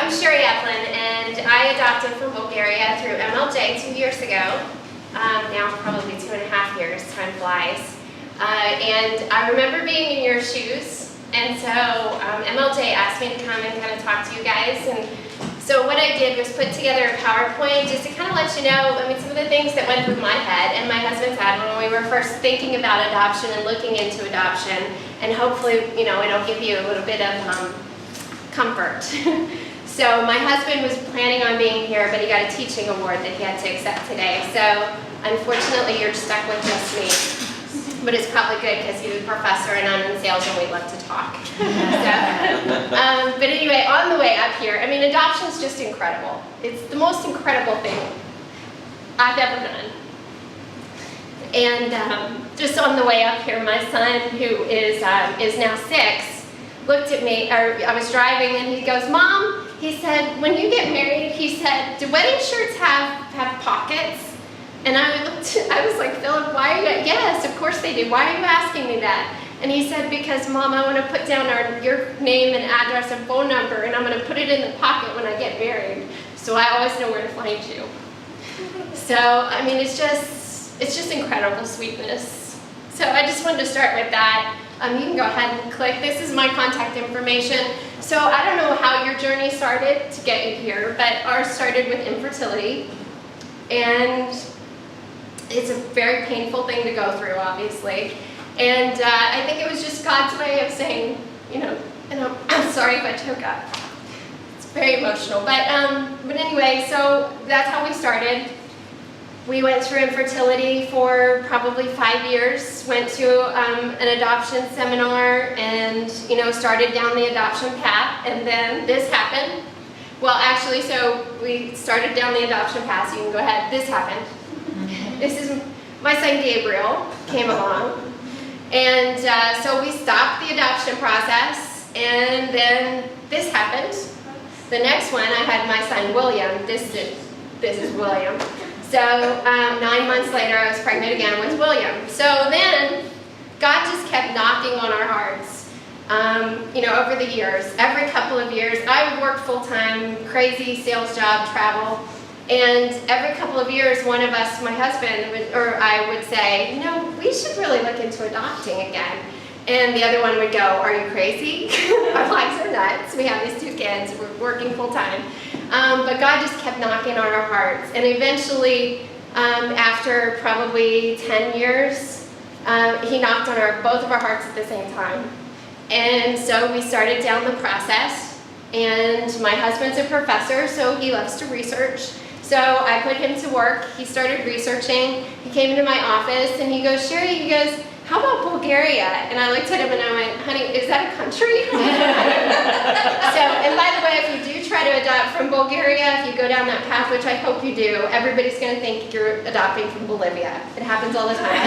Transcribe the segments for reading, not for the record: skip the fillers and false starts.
I'm Sherry Eplin, and I adopted from Bulgaria through MLJ 2 years ago. Now probably 2.5 years, time flies. And I remember being in your shoes, and so MLJ asked me to come and kind of talk to you guys. And so what I did was put together a PowerPoint just to kind of let you know, some of the things that went through my head and my husband's head when we were first thinking about adoption and looking into adoption. And hopefully, it'll give you a little bit of comfort. So my husband was planning on being here, but he got a teaching award that he had to accept today. So unfortunately, you're stuck with just me. But it's probably good because he's a professor and I'm in sales and we love to talk. But anyway, on the way up here, adoption is just incredible. It's the most incredible thing I've ever done. And just on the way up here, my son, who is now 6, looked at me, or I was driving, and he goes, "Mom," he said, "when you get married," he said, "do wedding shirts have pockets?" And I was like, "Philip, why are you?" "Yes, of course they do. Why are you asking me that?" And he said, "Because, Mom, I want to put down your name and address and phone number, and I'm going to put it in the pocket when I get married, so I always know where to find you." So, it's just incredible sweetness. So I just wanted to start with that. You can go ahead and click. This is my contact information. So I don't know how your journey started to get you here, but ours started with infertility. And it's a very painful thing to go through, obviously. And I think it was just God's way of saying, and I'm sorry if I choke up. It's very emotional. But anyway, so that's how we started. We went through infertility for probably 5 years, went to an adoption seminar and, started down the adoption path, and then this happened. Well, actually, so we started down the adoption path, so you can go ahead. This happened. This is my son Gabriel came along, and so we stopped the adoption process, and then this happened. The next one, I had my son William. This is William. So 9 months later, I was pregnant again with William. So then, God just kept knocking on our hearts. Over the years, every couple of years, I worked full-time, crazy sales job, travel, and every couple of years, one of us, my husband, I would say, we should really look into adopting again. And the other one would go, "Are you crazy? Our lives are nuts. We have these 2 kids. We're working full-time." But God just kept knocking on our hearts. And eventually, after probably 10 years, He knocked on both of our hearts at the same time. And so we started down the process. And my husband's a professor, so he loves to research. So I put him to work. He started researching. He came into my office and he goes, "Sherry," he goes, "how about Bulgaria?" And I looked at him and I went, "Honey, is that a country?" And by the way, if you do try to adopt from Bulgaria, if you go down that path, which I hope you do, everybody's going to think you're adopting from Bolivia. It happens all the time.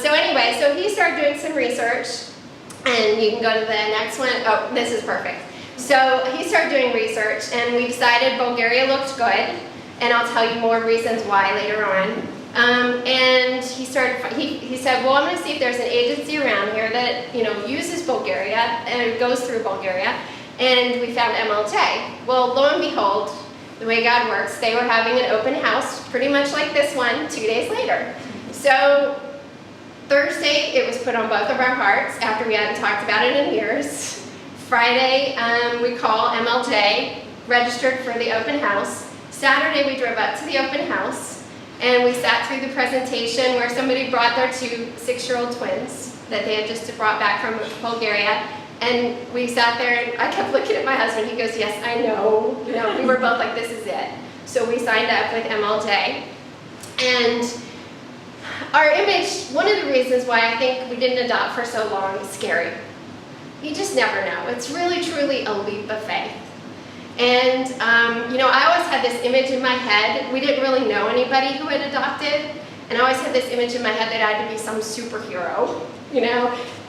So anyway, so he started doing some research, and you can go to the next one. Oh, this is perfect. So he started doing research, and we decided Bulgaria looked good, and I'll tell you more reasons why later on. And he said, "Well, I'm going to see if there's an agency around here that, uses Bulgaria and goes through Bulgaria." And we found MLJ. Well, lo and behold, the way God works, they were having an open house, pretty much like this one, 2 days later. So Thursday, it was put on both of our hearts after we hadn't talked about it in years. Friday, we call MLJ, registered for the open house. Saturday, we drove up to the open house. And we sat through the presentation where somebody brought their 2 6-year-old twins that they had just brought back from Bulgaria. And we sat there, and I kept looking at my husband. He goes, "Yes, I know." We were both like, "This is it." So we signed up with MLJ. And our image, one of the reasons why I think we didn't adopt for so long, is scary. You just never know. It's really, truly a leap of faith. And, I always had this image in my head. We didn't really know anybody who had adopted. And I always had this image in my head that I had to be some superhero,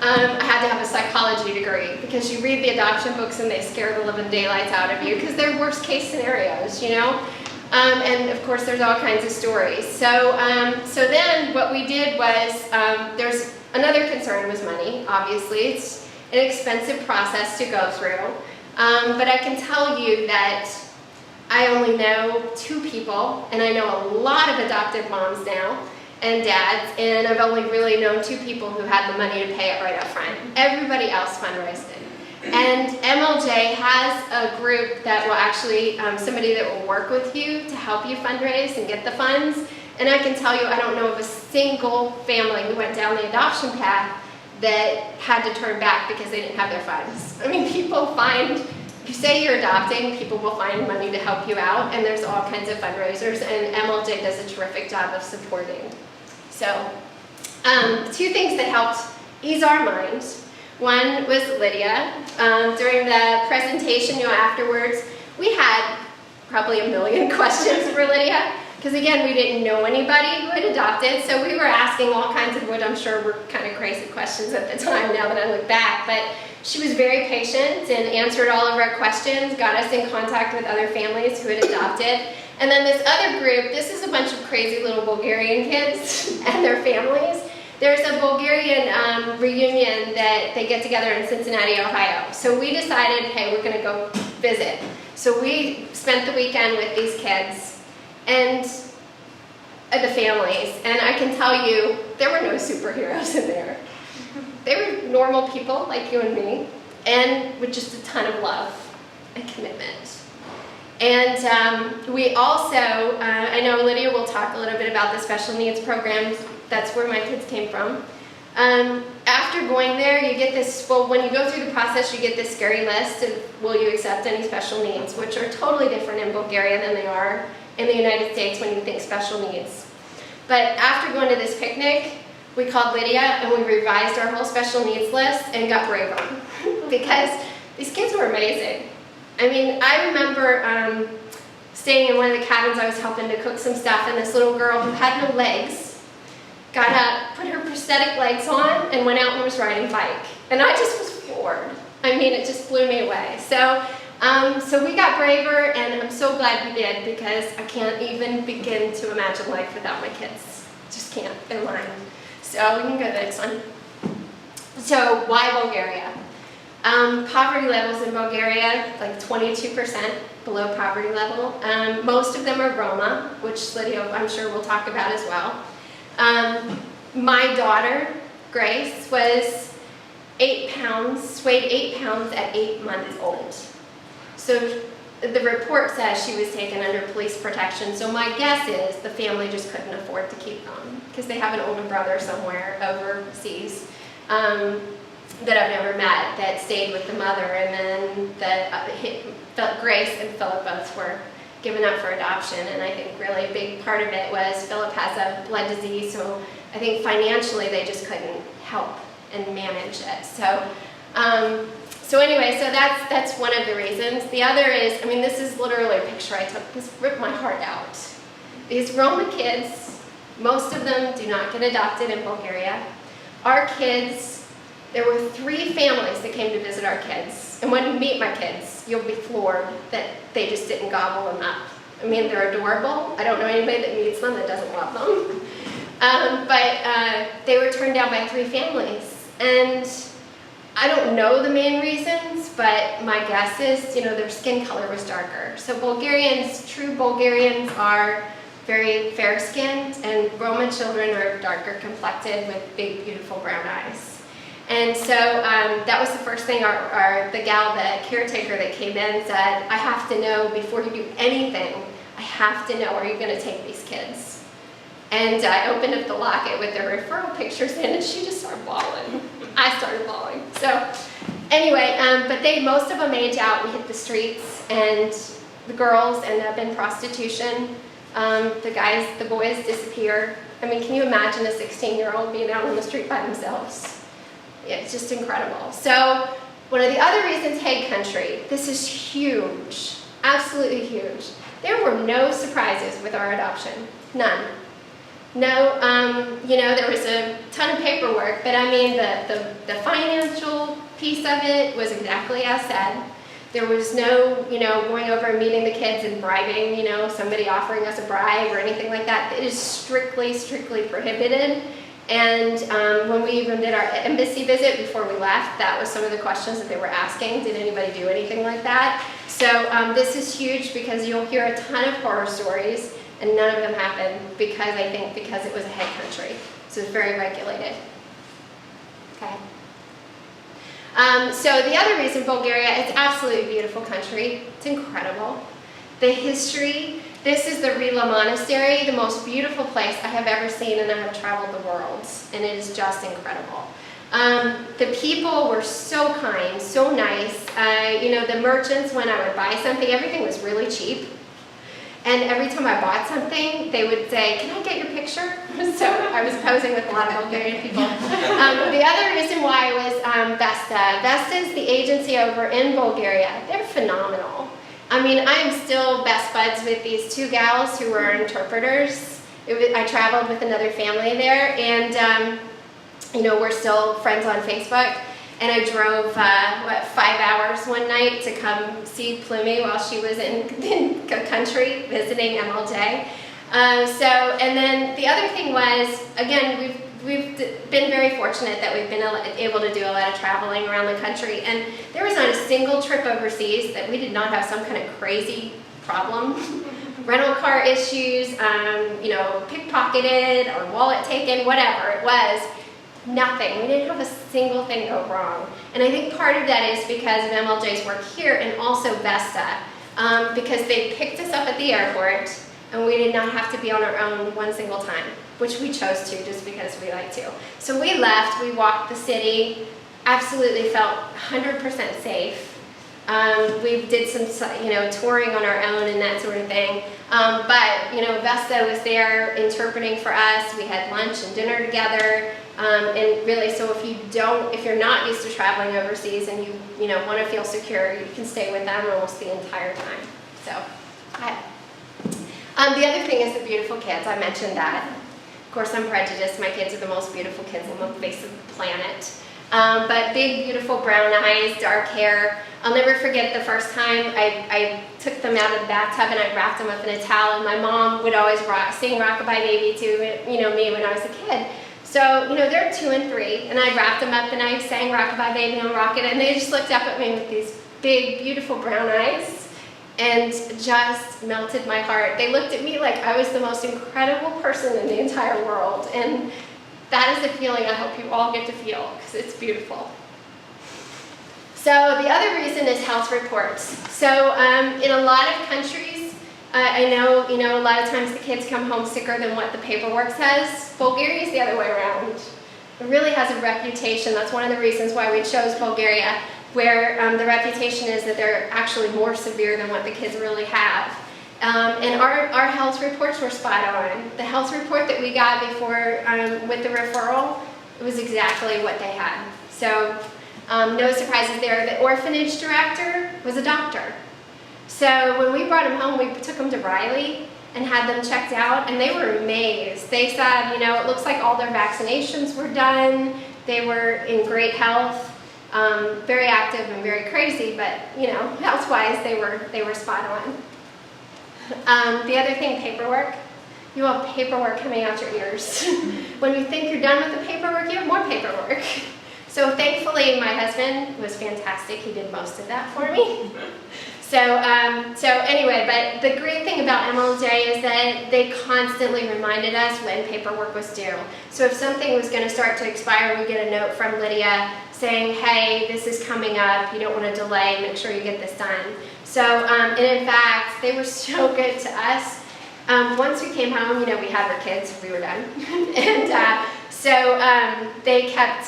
I had to have a psychology degree because you read the adoption books and they scare the living daylights out of you because they're worst case scenarios, And of course, there's all kinds of stories. So then what we did was, there's another concern was money, obviously. It's an expensive process to go through. But I can tell you that I only know 2 people, and I know a lot of adoptive moms now and dads, and I've only really known 2 people who had the money to pay it right up front. Everybody else fundraised it. And MLJ has a group that will actually, somebody that will work with you to help you fundraise and get the funds. And I can tell you, I don't know of a single family who went down the adoption path that had to turn back because they didn't have their funds. I mean, people find, if you say you're adopting, people will find money to help you out, and there's all kinds of fundraisers, and MLJ does a terrific job of supporting. So, 2 things that helped ease our minds. One was Lydia. During the presentation, afterwards, we had probably a million questions for Lydia, because again, we didn't know anybody who had adopted, so we were asking all kinds of what I'm sure were kind of crazy questions at the time, now that I look back, but she was very patient and answered all of our questions, got us in contact with other families who had adopted. And then this other group, this is a bunch of crazy little Bulgarian kids and their families. There's a Bulgarian reunion that they get together in Cincinnati, Ohio. So we decided, hey, we're gonna go visit. So we spent the weekend with these kids and the families, and I can tell you, there were no superheroes in there. They were normal people like you and me, and with just a ton of love and commitment. And we also, I know Lydia will talk a little bit about the special needs programs. That's where my kids came from. After going there, you get this, well, when you go through the process, you get this scary list of will you accept any special needs, which are totally different in Bulgaria than they are in the United States when you think special needs. But after going to this picnic, we called Lydia and we revised our whole special needs list and got braver because these kids were amazing. I mean, I remember staying in one of the cabins. I was helping to cook some stuff, and this little girl who had no legs got up, put her prosthetic legs on, and went out and was riding a bike. And I just was floored. I mean, it just blew me away. So we got braver, and I'm so glad we did, because I can't even begin to imagine life without my kids. Just can't in mind. So we can go to the next one. So why Bulgaria? Poverty levels in Bulgaria, like 22% below poverty level. Most of them are Roma, which Lydia, I'm sure, will talk about as well. My daughter, Grace, was 8 pounds, weighed 8 pounds at 8 months old. So the report says she was taken under police protection. So my guess is the family just couldn't afford to keep them because they have an older brother somewhere overseas that I've never met that stayed with the mother, and then Grace and Philip both were given up for adoption. And I think really a big part of it was Philip has a blood disease, so I think financially they just couldn't help and manage it. So anyway, so that's one of the reasons. The other is, I mean, this is literally a picture I took. This ripped my heart out. These Roma kids, most of them do not get adopted in Bulgaria. Our kids, there were 3 families that came to visit our kids. And when you meet my kids, you'll be floored that they just didn't gobble them up. I mean, they're adorable. I don't know anybody that meets them that doesn't love them. But they were turned down by 3 families. And I don't know the main reasons, but my guess is, their skin color was darker. So Bulgarians, true Bulgarians, are very fair-skinned, and Roma children are darker complected with big, beautiful brown eyes. And so that was the first thing the gal, the caretaker that came in said, I have to know before you do anything, I have to know, are you going to take these kids? And I opened up the locket with their referral pictures in, and she just started bawling. I started bawling. So anyway, but most of them age out and hit the streets, and the girls end up in prostitution. The boys disappear. I mean, can you imagine a 16-year-old being out on the street by themselves? Yeah, it's just incredible. So one of the other reasons, Hague country, this is huge, absolutely huge. There were no surprises with our adoption, none. No, there was a ton of paperwork, but I mean, the financial piece of it was exactly as said. There was no, going over and meeting the kids and bribing, somebody offering us a bribe or anything like that. It is strictly, strictly prohibited. And when we even did our embassy visit before we left, that was some of the questions that they were asking. Did anybody do anything like that? So this is huge because you'll hear a ton of horror stories, and none of them happened because it was a head country. So it's very regulated. Okay. So the other reason Bulgaria, it's absolutely a beautiful country. It's incredible. The history, this is the Rila Monastery, the most beautiful place I have ever seen, and I have traveled the world, and it is just incredible. The people were so kind, so nice. You know, the merchants, when I would buy something, everything was really cheap. And every time I bought something, they would say, "Can I get your picture?" So I was posing with a lot of Bulgarian people. The other reason why was Vesta. Vesta is the agency over in Bulgaria. They're phenomenal. I mean, I'm still best buds with these two gals who were interpreters. I traveled with another family there, and you know, we're still friends on Facebook. And I drove, 5 hours one night to come see Plumi while she was in the country visiting MLJ. And then the other thing was, again, we've been very fortunate that we've been able to do a lot of traveling around the country. And there was not a single trip overseas that we did not have some kind of crazy problem. Rental car issues, you know, pickpocketed or wallet taken, whatever it was. Nothing. We didn't have a single thing go wrong. And I think part of that is because of MLJ's work here and also Vesta, because they picked us up at the airport and we did not have to be on our own one single time, which we chose to just because we like to. So we left, we walked the city, absolutely felt 100% safe. We did some, you know, touring on our own and that sort of thing. But, you know, Vesta was there interpreting for us. We had lunch and dinner together. And really, so if you're not used to traveling overseas and you know, want to feel secure, you can stay with them almost the entire time. So, the other thing is the beautiful kids. I mentioned that. Of course, I'm prejudiced. My kids are the most beautiful kids on the face of the planet. But big, beautiful brown eyes, dark hair. I'll never forget the first time I took them out of the bathtub and I wrapped them up in a towel. And my mom would always sing Rockabye Baby to, you know, me when I was a kid. So, you know, they're 2 and 3, and I wrapped them up and I sang Rockabye Baby on Rocket, and they just looked up at me with these big, beautiful brown eyes and just melted my heart. They looked at me like I was the most incredible person in the entire world, and that is a feeling I hope you all get to feel, because it's beautiful. So the other reason is health reports. So in a lot of countries, I know, you know, a lot of times the kids come home sicker than what the paperwork says. Bulgaria is the other way around. It really has a reputation. That's one of the reasons why we chose Bulgaria, where the reputation is that they're actually more severe than what the kids really have. And our health reports were spot on. The health report that we got before with the referral, it was exactly what they had. So no surprises there. The orphanage director was a doctor. So when we brought them home, we took them to Riley and had them checked out, and they were amazed. They said, you know, it looks like all their vaccinations were done. They were in great health, very active and very crazy, but, you know, health-wise, they were spot on. The other thing, paperwork. You have paperwork coming out your ears. When you think you're done with the paperwork, you have more paperwork. So thankfully, my husband was fantastic. He did most of that for me. So anyway, but the great thing about MLJ is that they constantly reminded us when paperwork was due. So if something was going to start to expire, we get a note from Lydia saying, hey, this is coming up, you don't want to delay, make sure you get this done. So, and in fact, they were so good to us. Once we came home, you know, we had our kids, we were done. And so they kept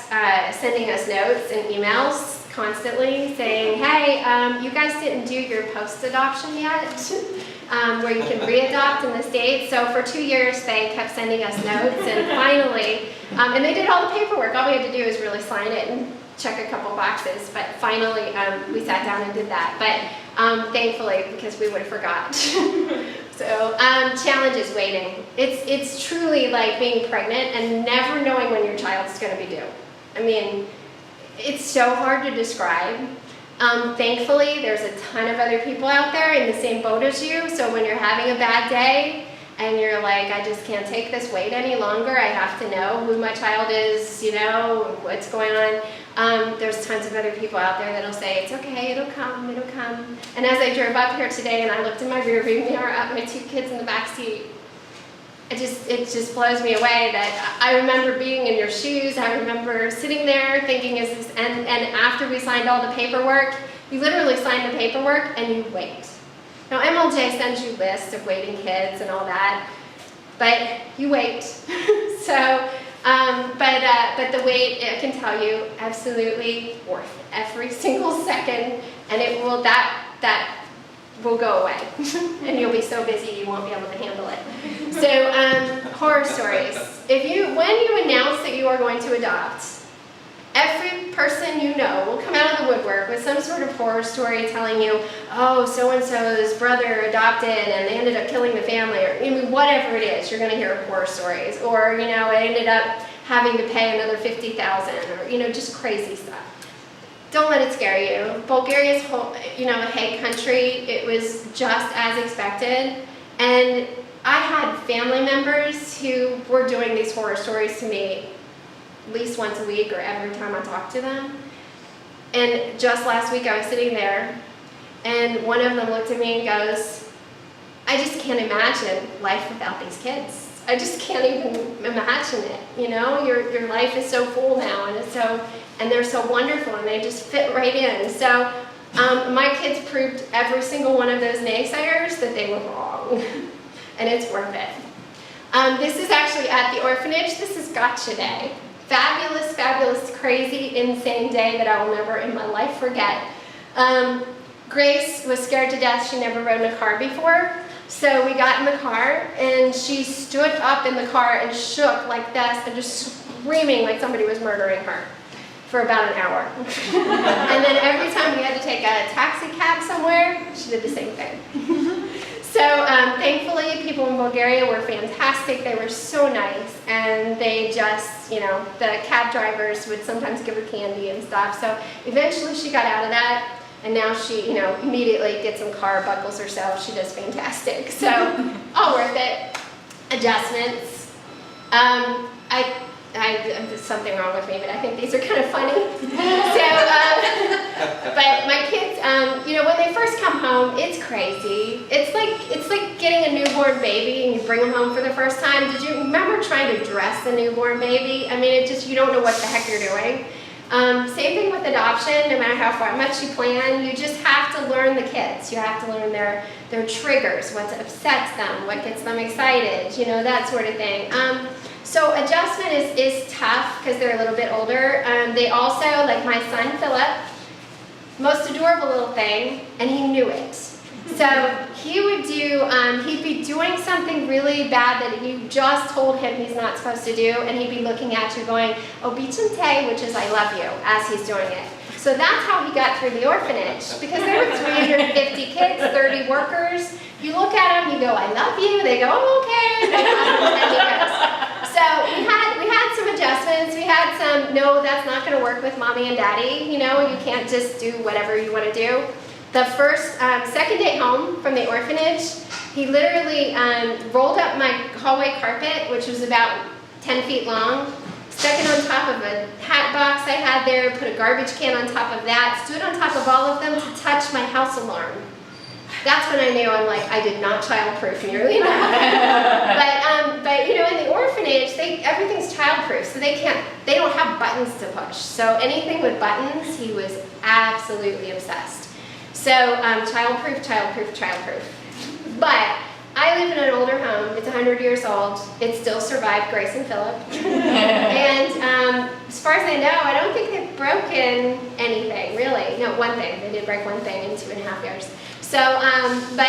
sending us notes and emails constantly saying, hey, you guys didn't do your post-adoption yet, where you can re-adopt in the States. So for 2 years, they kept sending us notes, and finally, and they did all the paperwork. All we had to do was really sign it and check a couple boxes, but finally, we sat down and did that. But thankfully, because we would have forgot. So challenge is waiting. It's truly like being pregnant and never knowing when your child's going to be due. I mean, it's so hard to describe. Thankfully, there's a ton of other people out there in the same boat as you, so when you're having a bad day, and you're like, I just can't take this wait any longer. I have to know who my child is, you know, what's going on. There's tons of other people out there that'll say, it's okay, it'll come, it'll come. And as I drove up here today and I looked in my rearview mirror at my 2 kids in the back seat, it just blows me away that I remember being in your shoes. I remember sitting there thinking, is this, and after we signed all the paperwork, you literally sign the paperwork and you wait. Now MLJ sends you lists of waiting kids and all that, but you wait. So, but the wait, I can tell you, absolutely worth every single second, and it will, that will go away. And you'll be so busy you won't be able to handle it. So, horror stories. When you announce that you are going to adopt, every person you know will come out of the woodwork with some sort of horror story telling you, oh, so-and-so's brother adopted and they ended up killing the family, or I mean, whatever it is, you're going to hear horror stories. Or, you know, I ended up having to pay another $50,000, or, you know, just crazy stuff. Don't let it scare you. Bulgaria's whole, you know, a hate country. It was just as expected. And I had family members who were doing these horror stories to me at least once a week or every time I talked to them. And just last week I was sitting there and one of them looked at me and goes, I just can't imagine life without these kids. I just can't even imagine it, you know? Your life is so full now, and they're so wonderful, and they just fit right in. So my kids proved every single one of those naysayers that they were wrong, and it's worth it. This is actually at the orphanage. This is Gotcha Day. Fabulous, fabulous, crazy, insane day that I will never in my life forget. Grace was scared to death. She never rode in a car before. So we got in the car, and she stood up in the car and shook like this and just screaming like somebody was murdering her for about an hour. And then every time we had to take a taxi cab somewhere, she did the same thing. So thankfully, people in Bulgaria were fantastic. They were so nice, and they just, you know, the cab drivers would sometimes give her candy and stuff. So eventually she got out of that. And now she, you know, immediately gets some car, buckles herself. She does fantastic. So, all worth it. Adjustments. There's something wrong with me, but I think these are kind of funny. So, but my kids, you know, when they first come home, it's crazy. It's like getting a newborn baby and you bring them home for the first time. Did you remember trying to dress a newborn baby? I mean, you don't know what the heck you're doing. Same thing with adoption. No matter how much you plan, you just have to learn the kids. You have to learn their triggers, what upsets them, what gets them excited, you know, that sort of thing. So adjustment is tough because they're a little bit older. They also, like my son Philip, most adorable little thing, and he knew it. So he would do, he'd be doing something really bad that you just told him he's not supposed to do, and he'd be looking at you going, "Obicham te," which is "I love you," as he's doing it. So that's how he got through the orphanage, because there were 350 kids, 30 workers. You look at them, you go, "I love you." They go, "Oh, okay." And he goes. So we had some adjustments. We had some, no, that's not going to work with mommy and daddy. You know, you can't just do whatever you want to do. The second day home from the orphanage, he literally rolled up my hallway carpet, which was about 10 feet long, stuck it on top of a hat box I had there, put a garbage can on top of that, stood on top of all of them to touch my house alarm. That's when I knew I did not childproof nearly enough. But you know, in the orphanage, everything's childproof, so they don't have buttons to push. So anything with buttons, he was absolutely obsessed. So childproof, childproof, childproof. But I live in an older home. It's 100 years old. It still survived Grace and Philip. And as far as I know, I don't think they've broken anything, really. No, one thing. They did break one thing in 2.5 years. So, but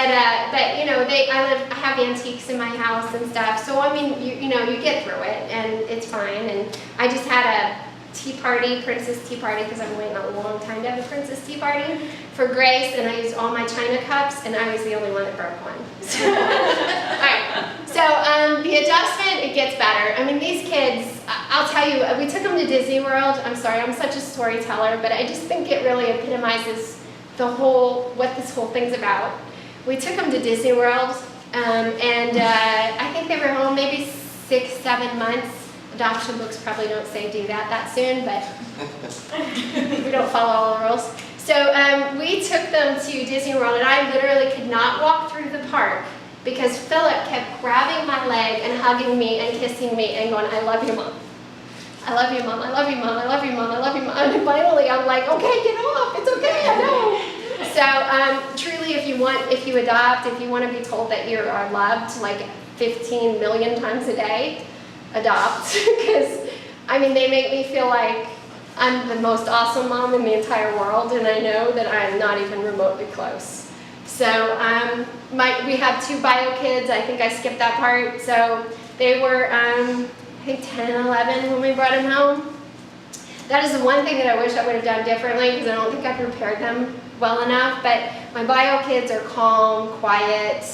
you know, I have antiques in my house and stuff. So I mean, you know, you get through it, and it's fine. And I just had a tea party, princess tea party, because I've been waiting a long time to have a princess tea party for Grace, and I used all my china cups, and I was the only one that broke one. So, all right. So the adjustment, it gets better. I mean, these kids, I'll tell you, we took them to Disney World. I'm sorry, I'm such a storyteller, but I just think it really epitomizes what this whole thing's about. We took them to Disney World. I think they were home maybe 6-7 months. Adoption books probably don't say do that soon, but we don't follow all the rules. So we took them to Disney World, and I literally could not walk through the park because Philip kept grabbing my leg and hugging me and kissing me and going, I love you, Mom. I love you, Mom. I love you, Mom. I love you, Mom. I love you, Mom. And finally, I'm like, okay, get off. It's okay. I know. So truly, if you adopt, if you want to be told that you are loved like 15 million times a day, adopt. Because, I mean, they make me feel like I'm the most awesome mom in the entire world, and I know that I'm not even remotely close. So we have 2 bio kids. I think I skipped that part. So they were, I think 10 and 11 when we brought them home. That is the one thing that I wish I would have done differently because I don't think I prepared them well enough. But my bio kids are calm, quiet,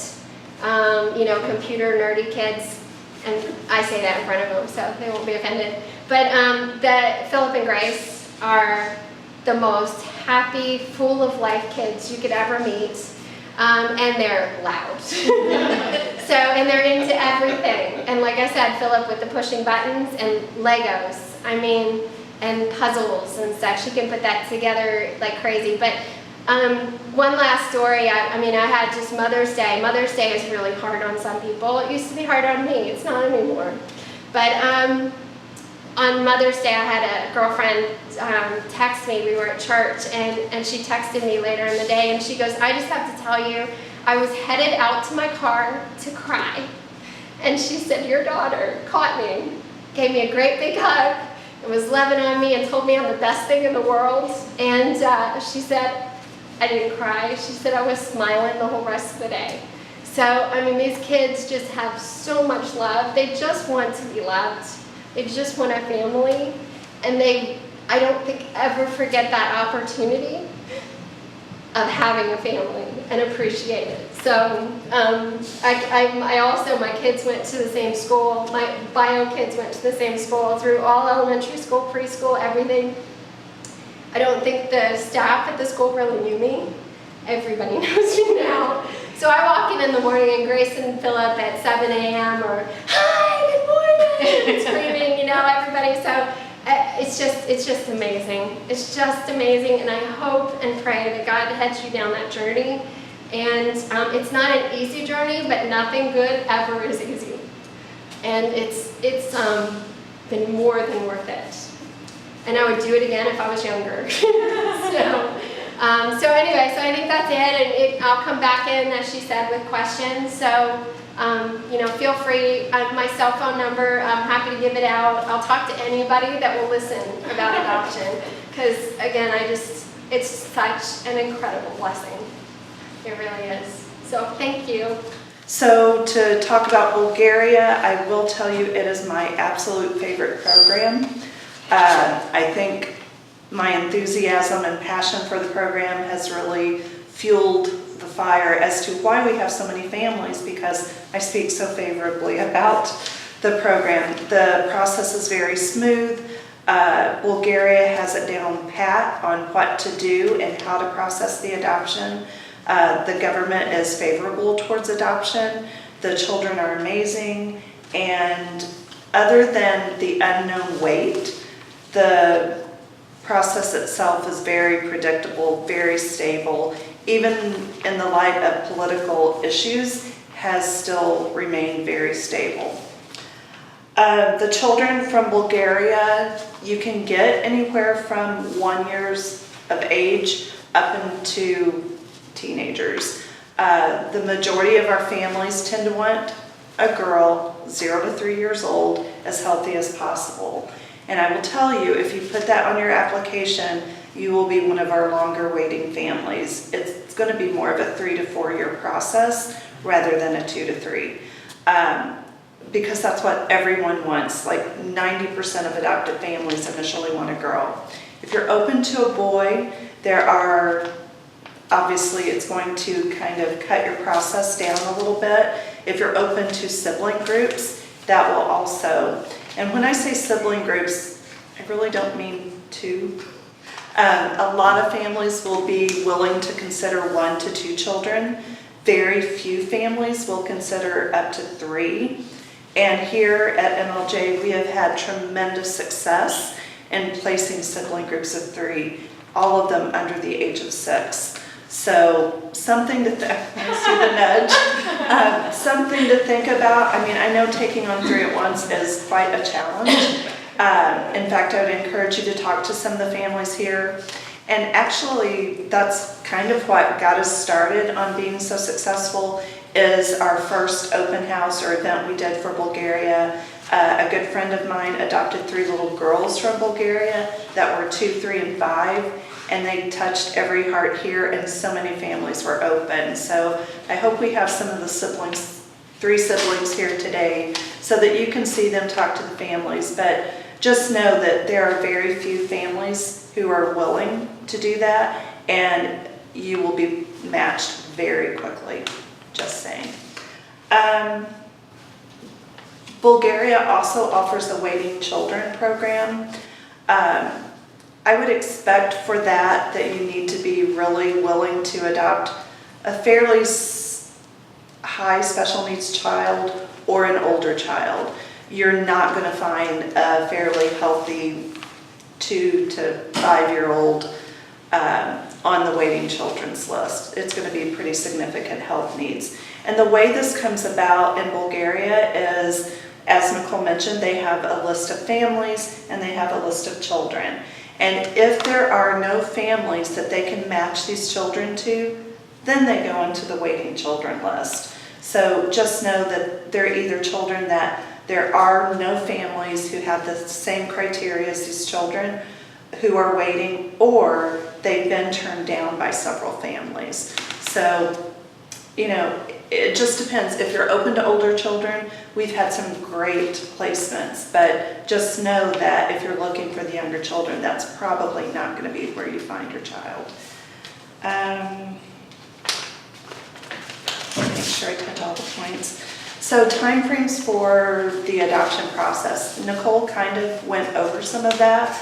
computer nerdy kids. And I say that in front of them, so they won't be offended. But Philip and Grace are the most happy, full of life kids you could ever meet. And they're loud. And they're into everything. And like I said, Philip with the pushing buttons and Legos, and puzzles and stuff. She can put that together like crazy. But one last story, I had just Mother's Day. Mother's Day is really hard on some people. It used to be hard on me. It's not anymore. But on Mother's Day, I had a girlfriend text me. We were at church, and she texted me later in the day, and she goes, I just have to tell you, I was headed out to my car to cry. And she said, your daughter caught me, gave me a great big hug, and was loving on me and told me I'm the best thing in the world. And she said, I didn't cry. She said I was smiling the whole rest of the day. So, these kids just have so much love. They just want to be loved. They just want a family. And I don't think, ever forget that opportunity of having a family and appreciate it. So, my kids went to the same school. My bio kids went to the same school through all elementary school, preschool, everything. I don't think the staff at the school really knew me. Everybody knows me now. So I walk in the morning and Grace and Philip at 7 a.m. or, hi, good morning, screaming, everybody. So it's just amazing. It's just amazing, and I hope and pray that God heads you down that journey. And it's not an easy journey, but nothing good ever is easy. And it's been more than worth it. And I would do it again if I was younger. So anyway, I think that's it. And I'll come back in, as she said, with questions. So, feel free. My cell phone number, I'm happy to give it out. I'll talk to anybody that will listen about adoption. Because, again, it's such an incredible blessing. It really is. So thank you. So to talk about Bulgaria, I will tell you it is my absolute favorite program. I think my enthusiasm and passion for the program has really fueled the fire as to why we have so many families, because I speak so favorably about the program. The process is very smooth. Bulgaria has it down pat on what to do and how to process the adoption. The government is favorable towards adoption. The children are amazing, and other than the unknown wait, the process itself is very predictable, very stable, even in the light of political issues, has still remained very stable. The children from Bulgaria, you can get anywhere from 1 year of age up into teenagers. The majority of our families tend to want a girl 0 to 3 years old, as healthy as possible. And I will tell you, if you put that on your application, you will be one of our longer waiting families. It's going to be more of a 3 to 4 year process rather than a 2 to 3. Because that's what everyone wants. Like 90% of adopted families initially want a girl. If you're open to a boy, obviously it's going to kind of cut your process down a little bit. If you're open to sibling groups, that will also. And when I say sibling groups, I really don't mean two. A lot of families will be willing to consider 1 to 2 children. very few families will consider up to 3. And here at MLJ, we have had tremendous success in placing sibling groups of 3, all of them under the age of 6. So something to I see the nudge. Something to think about. I mean, I know taking on 3 at once is quite a challenge. In fact, I would encourage you to talk to some of the families here. And actually, that's kind of what got us started on being so successful, is our first open house or event we did for Bulgaria. A good friend of mine adopted 3 little girls from Bulgaria that were 2, 3, and 5. And they touched every heart here, and so many families were open. So I hope we have some of the siblings, 3 siblings here today, so that you can see them, talk to the families. But just know that there are very few families who are willing to do that, and you will be matched very quickly, just saying. Bulgaria also offers a waiting children program. I would expect for that you need to be really willing to adopt a fairly high special needs child or an older child. You're not going to find a fairly healthy 2 to 5-year-old on the waiting children's list. It's going to be pretty significant health needs. And the way this comes about in Bulgaria is, as Nicole mentioned, they have a list of families and they have a list of children. And if there are no families that they can match these children to, then they go into the waiting children list. So just know that they're either children that there are no families who have the same criteria as these children who are waiting, or they've been turned down by several families. So, you know, it just depends. If you're open to older children, we've had some great placements, but just know that if you're looking for the younger children, that's probably not going to be where you find your child. Make sure I touch all the points. So timeframes for the adoption process. Nicole kind of went over some of that.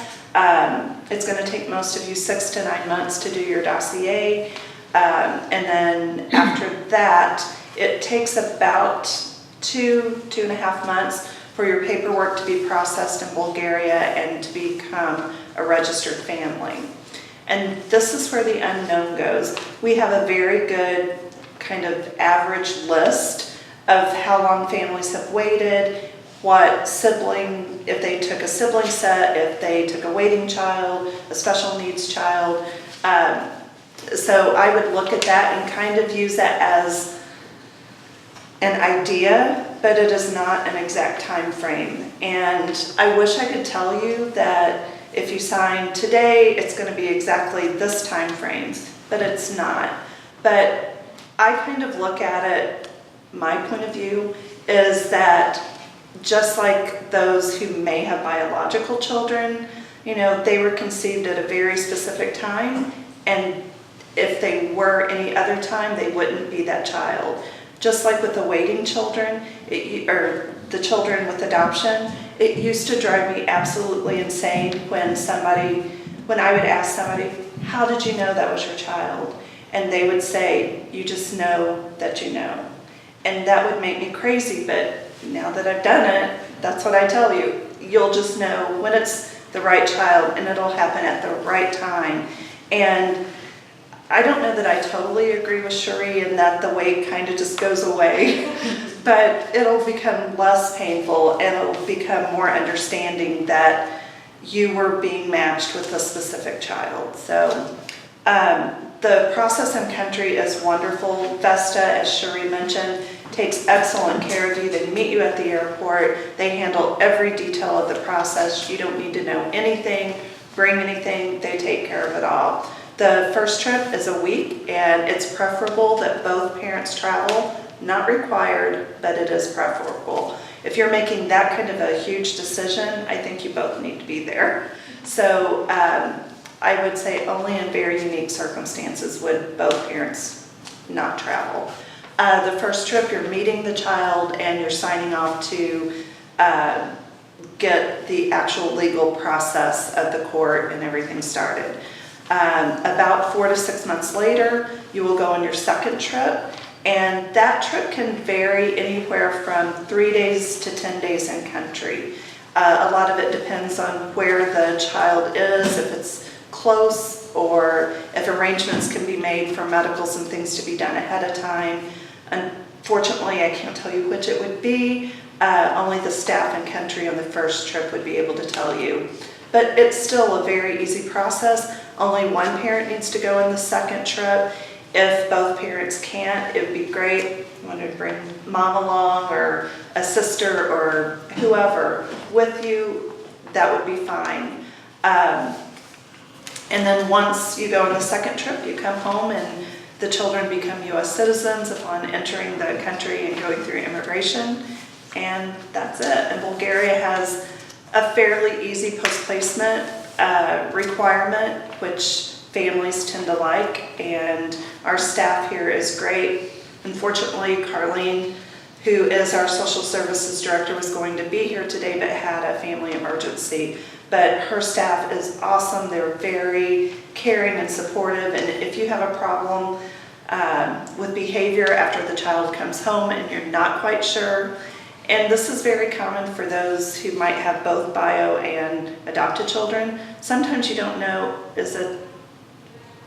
It's going to take most of you 6 to 9 months to do your dossier. And then after that, it takes about 2.5 months for your paperwork to be processed in Bulgaria and to become a registered family. And this is where the unknown goes. We have a very good kind of average list of how long families have waited, what sibling, if they took a sibling set, if they took a waiting child, a special needs child. So I would look at that and kind of use that as an idea, but it is not an exact time frame. And I wish I could tell you that if you sign today, it's going to be exactly this time frame, but it's not. But I kind of look at it, my point of view is that just like those who may have biological children, you know, they were conceived at a very specific time, and if they were any other time, they wouldn't be that child. Just like with the waiting children, or the children with adoption, it used to drive me absolutely insane when I would ask somebody, how did you know that was your child? And they would say, you just know that you know. And that would make me crazy, but now that I've done it, that's what I tell you. You'll just know when it's the right child, and it'll happen at the right time. And I don't know that I totally agree with Cherie in that the wait kind of just goes away, but it'll become less painful and it'll become more understanding that you were being matched with a specific child. So the process in country is wonderful. Vesta, as Cherie mentioned, takes excellent care of you. They meet you at the airport. They handle every detail of the process. You don't need to know anything, bring anything. They take care of it all. The first trip is a week, and it's preferable that both parents travel. Not required, but it is preferable. If you're making that kind of a huge decision, I think you both need to be there. So I would say only in very unique circumstances would both parents not travel. The first trip, you're meeting the child and you're signing off to get the actual legal process of the court and everything started. About 4 to 6 months later, you will go on your second trip, And that trip can vary anywhere from 3 days to 10 days in country. A lot of it depends on where the child is, if it's close, or if arrangements can be made for medicals and things to be done ahead of time. Unfortunately, I can't tell you which it would be. Only the staff in country on the first trip would be able to tell you. But it's still a very easy process. Only one parent needs to go on the second trip. If both parents can't, it would be great. You want to bring mom along or a sister or whoever with you, that would be fine. And then once you go on the second trip, you come home and the children become U.S. citizens upon entering the country and going through immigration. And that's it. And Bulgaria has a fairly easy post-placement requirement, which families tend to like, and our staff here is great. Unfortunately, Carlene, who is our social services director, was going to be here today but had a family emergency. But her staff is awesome. They're very caring and supportive, and if you have a problem with behavior after the child comes home and you're not quite sure, and this is very common for those who might have both bio and adopted children, sometimes you don't know, is it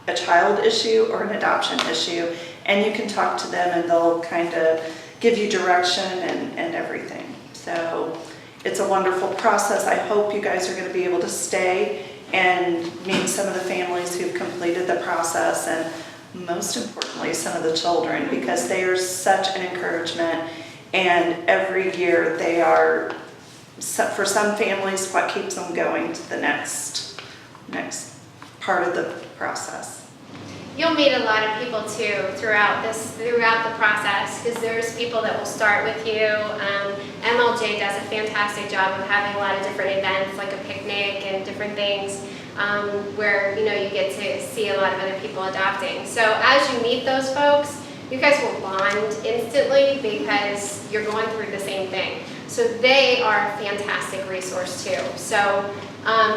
a child issue or an adoption issue, and you can talk to them and they'll kind of give you direction and everything. So it's a wonderful process. I hope you guys are going to be able to stay and meet some of the families who've completed the process, and most importantly some of the children, because they are such an encouragement, and every year they are, for some families, what keeps them going to the next part of the process. You'll meet a lot of people too throughout the process, because there's people that will start with you. MLJ does a fantastic job of having a lot of different events, like a picnic and different things, where you get to see a lot of other people adopting. So as you meet those folks, you guys will bond instantly because you're going through the same thing. So they are a fantastic resource too. So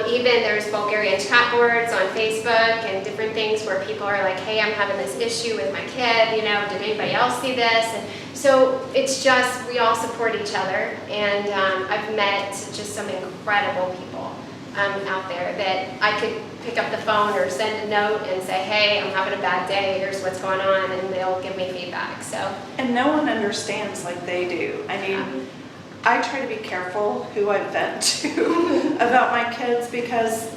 even there's Bulgarian chat boards on Facebook and different things where people are like, hey, I'm having this issue with my kid, did anybody else see this? And so it's just, we all support each other, and I've met just some incredible people out there that I could pick up the phone or send a note and say, hey, I'm having a bad day, here's what's going on, and they'll give me feedback. So. And no one understands like they do. I mean, I try to be careful who I vent to about my kids, because,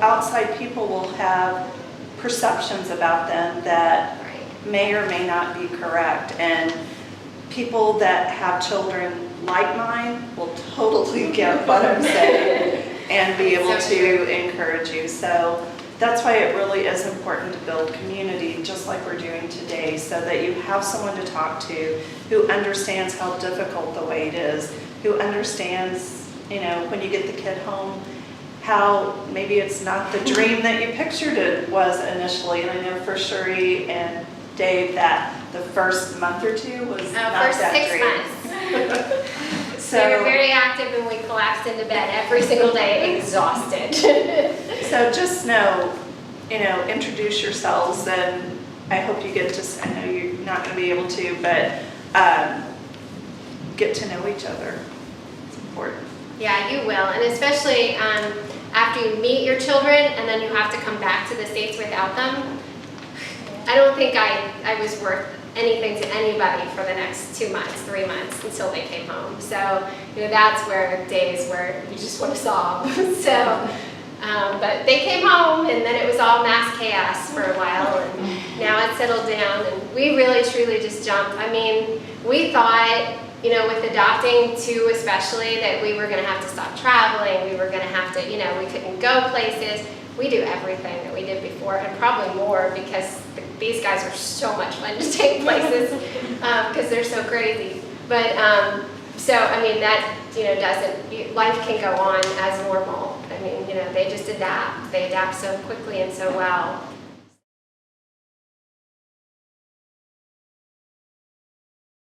outside people will have perceptions about them that may or may not be correct. And people that have children like mine will totally get what I'm saying and be able to encourage you. So that's why it really is important to build community, just like we're doing today, so that you have someone to talk to who understands how difficult the wait is, who understands, when you get the kid home, how maybe it's not the dream that you pictured it was initially. And I know for Shuri and Dave that the first month or two was not that dream. First 6 months. So, they were very active, and we collapsed into bed every single day, exhausted. So just know, introduce yourselves, and I hope you get to, I know you're not going to be able to, but get to know each other. It's important. Yeah, you will, and especially after you meet your children and then you have to come back to the States without them. I don't think I was worth anything to anybody for the next 2 months, 3 months until they came home. So, that's where days where you just want to sob. So, but they came home, and then it was all mass chaos for a while, and now it's settled down, and we really truly just jumped. I mean, we thought, with adopting two especially, that we were going to have to stop traveling, we were going to have to, we couldn't go places. We do everything that we did before, and probably more, because these guys are so much fun to take places because they're so crazy. But so I mean that life can go on as normal. I mean they just adapt. They adapt so quickly and so well.